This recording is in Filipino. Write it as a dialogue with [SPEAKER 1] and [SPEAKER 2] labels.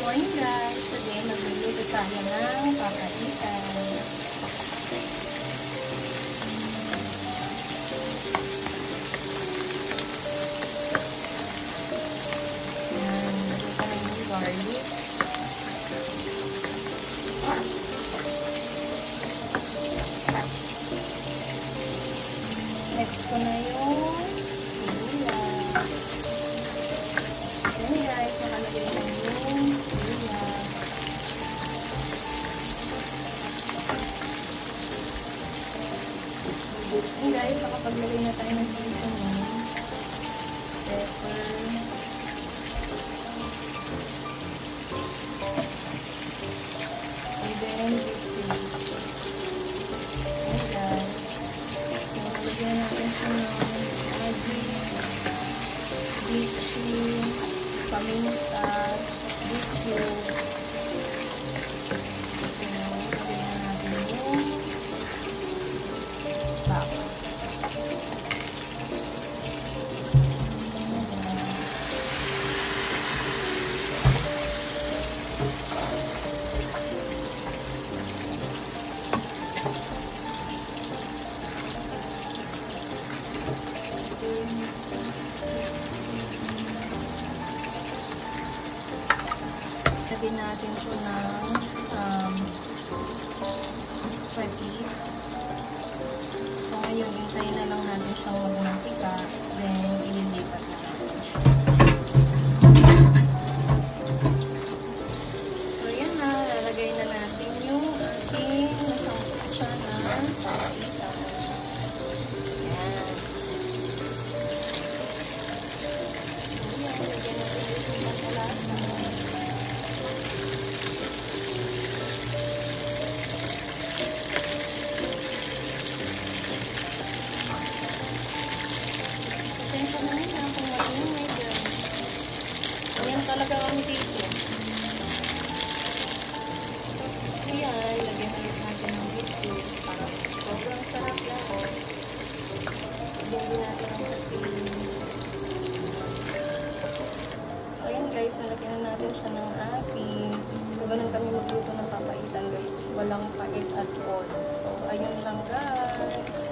[SPEAKER 1] morning guys! Today, magluluto tayo ng papaitan. Yan, magluluto na yung garlic. Next ko na yung sibuyas. Yan guys, nakalagay na yung sibuyas. Yan guys, nakapaglagay na tayo ng seasoning. Pepper. And then, yan guys. So, nalagyan natin siya ng agi, bichi, paminta, beef cube. Nalagyan natin yung baka. Lagyan natin ito ng patis. So, ngayon, hintayin na lang natin siyang magmantika. Then, ililipat na natin siya. So, yan na. Lalagay na natin yung ating nasangkot siya na papaitan. Yan. Ayan, lagyan natin yung masalasa. Ayan talaga ang dito. Ayan, lagyan ulit natin ng dito para sobrang sarap lang. Lagyan natin ang asin. So, ayan guys, nalagyan na natin siya ng asin. So, ganun kami magluto ng papaitan guys. Walang pait at all. So, ayun lang guys.